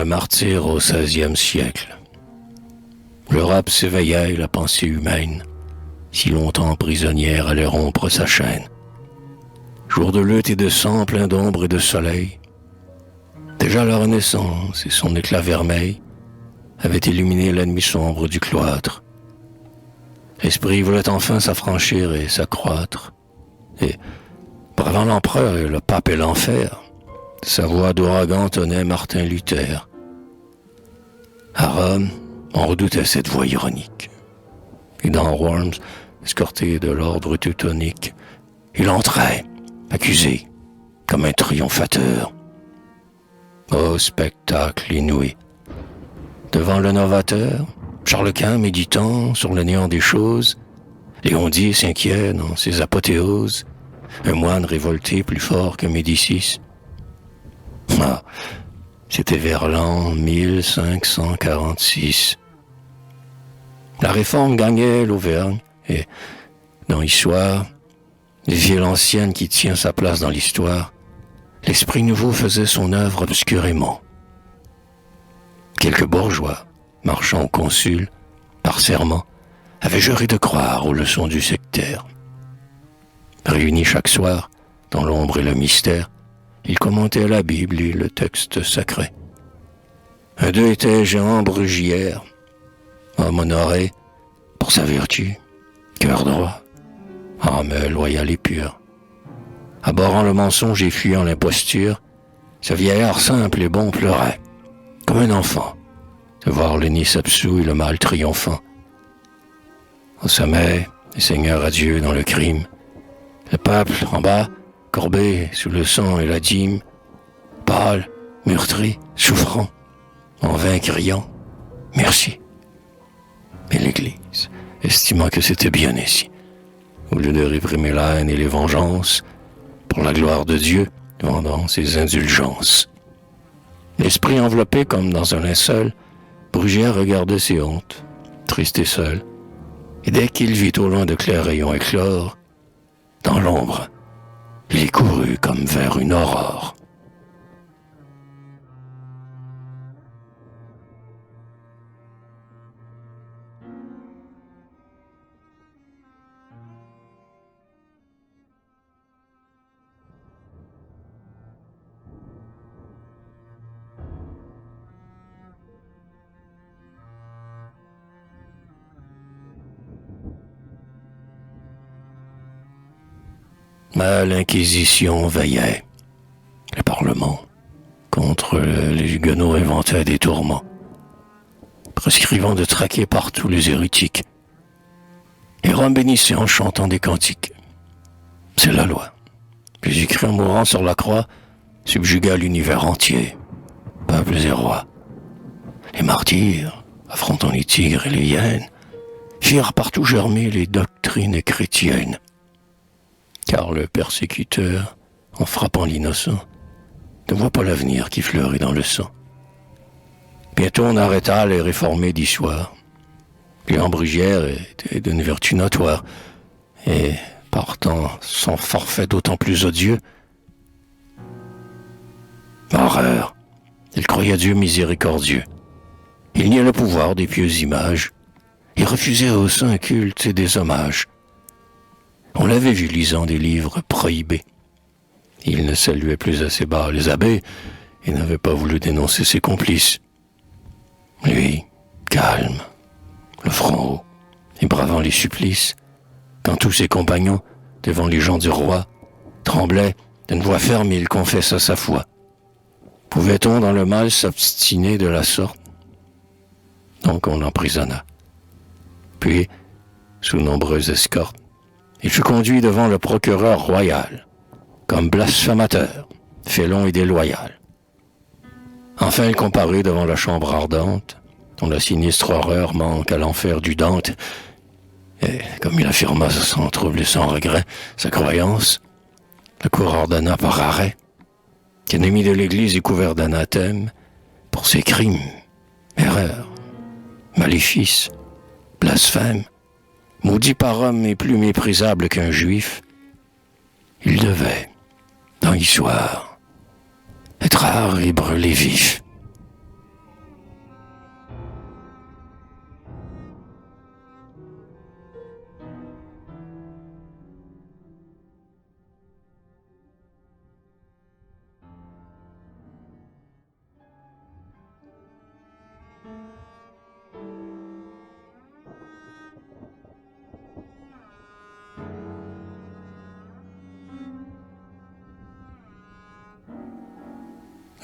un martyr au XVIe siècle. L'Europe s'éveillait, la pensée humaine, si longtemps prisonnière, allait rompre sa chaîne. Jour de lutte et de sang, plein d'ombre et de soleil, déjà la Renaissance et son éclat vermeil avaient illuminé la nuit sombre du cloître. L'esprit voulait enfin s'affranchir et s'accroître, et, bravant l'empereur et le pape et l'enfer, sa voix d'ouragan tonnait Martin Luther. À Rome, on redoutait cette voix ironique. Et dans Worms, escorté de l'ordre teutonique, il entrait, accusé, comme un triomphateur. Ô spectacle inouï! Devant le novateur, Charles Quint méditant sur le néant des choses, Léon X inquiet dans ses apothéoses, un moine révolté plus fort que Médicis. Ah, c'était vers l'an 1546. La réforme gagnait l'Auvergne, et, dans l'histoire, les villes anciennes qui tient sa place dans l'histoire, l'esprit nouveau faisait son œuvre obscurément. Quelques bourgeois, marchant au consul, par serment, avaient juré de croire aux leçons du sectaire. Réunis chaque soir, dans l'ombre et le mystère, ils commentaient la Bible et le texte sacré. Un d'eux était Jean Brugière, homme honoré pour sa vertu, cœur droit, âme loyale et pure. Abhorrant le mensonge et fuyant l'imposture, ce vieillard simple et bon pleurait, comme un enfant, de voir le nid absous et le mal triomphant. Au sommet, les seigneurs à Dieu dans le crime, le peuple en bas, courbé sous le sang et la dîme, pâle, meurtri, souffrant, en vain criant « Merci ». Mais l'Église, estimant que c'était bien ainsi, au lieu de réprimer la haine et les vengeances, pour la gloire de Dieu, vendant ses indulgences. L'esprit enveloppé comme dans un linceul, Brugière regardait ses hontes, triste et seul, et dès qu'il vit au loin de clairs rayons éclore, dans l'ombre, il courut comme vers une aurore. Mais l'Inquisition veillait, le Parlement, contre les Huguenots inventaient des tourments, prescrivant de traquer partout les hérétiques. Et Rome bénissait en chantant des cantiques. C'est la loi. Jésus-Christ en mourant sur la croix subjugua l'univers entier, peuples et rois. Les martyrs, affrontant les tigres et les hyènes, firent partout germer les doctrines chrétiennes. Car le persécuteur, en frappant l'innocent, ne voit pas l'avenir qui fleurit dans le sang. Bientôt on arrêta les réformés d'Issoire. Léon Brugière était d'une vertu notoire, et partant son forfait d'autant plus odieux. Horreur! Il croyait Dieu miséricordieux. Il niait le pouvoir des pieuses images. Il refusait aux saints cultes et des hommages. On l'avait vu lisant des livres prohibés. Il ne saluait plus assez bas les abbés et n'avait pas voulu dénoncer ses complices. Lui, calme, le front haut, et bravant les supplices, quand tous ses compagnons, devant les gens du roi, tremblaient, d'une voix ferme il confessa sa foi. Pouvait-on dans le mal s'obstiner de la sorte? Donc on l'emprisonna. Puis, sous nombreuses escortes, il fut conduit devant le procureur royal, comme blasphémateur, félon et déloyal. Enfin il comparut devant la chambre ardente, dont la sinistre horreur manque à l'enfer du Dante, et comme il affirma sans trouble et sans regret sa croyance, la cour ordonna par arrêt qu'un ennemi de l'Église est couvert d'anathème pour ses crimes, erreurs, maléfices, blasphèmes, maudit par homme et plus méprisable qu'un juif, il devait, dans l'histoire, être art et brûlé vif.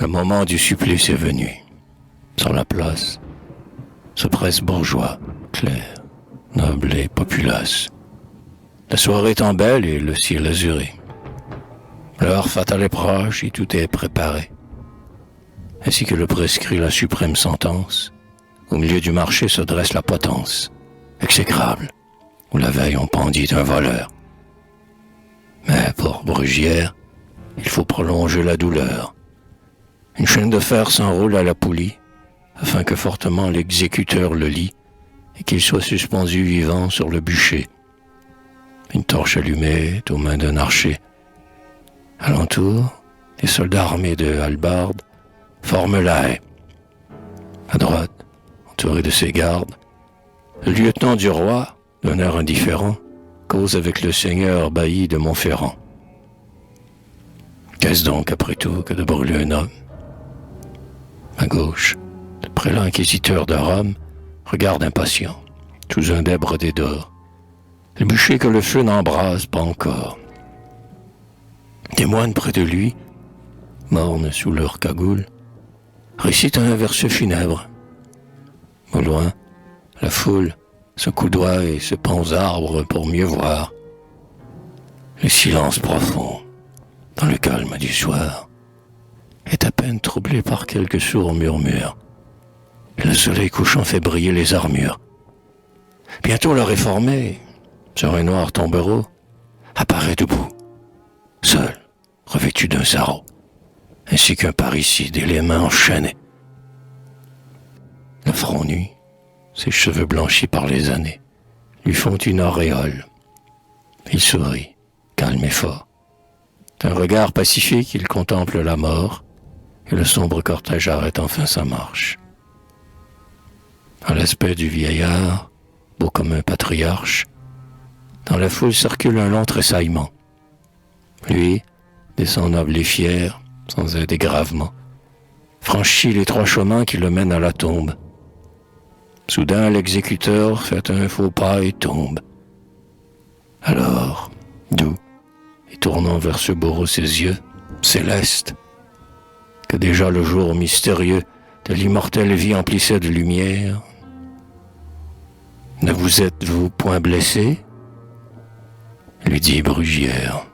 Le moment du supplice est venu. Sur la place, se presse bourgeois, clair, noble et populace. La soirée étant belle et le ciel azuré. L'heure fatale est proche et tout est préparé. Ainsi que le prescrit la suprême sentence, au milieu du marché se dresse la potence, exécrable, où la veille on pendit un voleur. Mais pour Brugière, il faut prolonger la douleur. Une chaîne de fer s'enroule à la poulie, afin que fortement l'exécuteur le lie, et qu'il soit suspendu vivant sur le bûcher. Une torche allumée est aux mains d'un archer. Alentour, les soldats armés de hallebardes forment la haie. À droite, entouré de ses gardes, le lieutenant du roi, d'un air indifférent, cause avec le seigneur bailli de Montferrand. Qu'est-ce donc, après tout, que de brûler un homme? À gauche, le prélat inquisiteur de Rome regarde impatient, sous un dais brodé d'or, le bûcher que le feu n'embrase pas encore. Des moines près de lui, mornes sous leur cagoule, récitent un verset funèbre. Au loin, la foule se coudoie et se pend aux arbres pour mieux voir. Le silence profond, dans le calme du soir, est à peine troublé par quelques sourds murmures. Et le soleil couchant fait briller les armures. Bientôt le réformé, sur un noir tombereau, apparaît debout, seul, revêtu d'un sarrau, ainsi qu'un parricide et les mains enchaînées. Le front nu, ses cheveux blanchis par les années, lui font une auréole. Il sourit, calme et fort. D'un regard pacifique, il contemple la mort, et le sombre cortège arrête enfin sa marche. À l'aspect du vieillard, beau comme un patriarche, dans la foule circule un long tressaillement. Lui, descend noble et fier, sans un dégravement, franchit les 3 chemins qui le mènent à la tombe. Soudain, l'exécuteur fait un faux pas et tombe. Alors, doux, et tournant vers ce bourreau ses yeux, célestes, que déjà le jour mystérieux de l'immortelle vie emplissait de lumière, ne vous êtes-vous point blessé? Lui dit Brugière.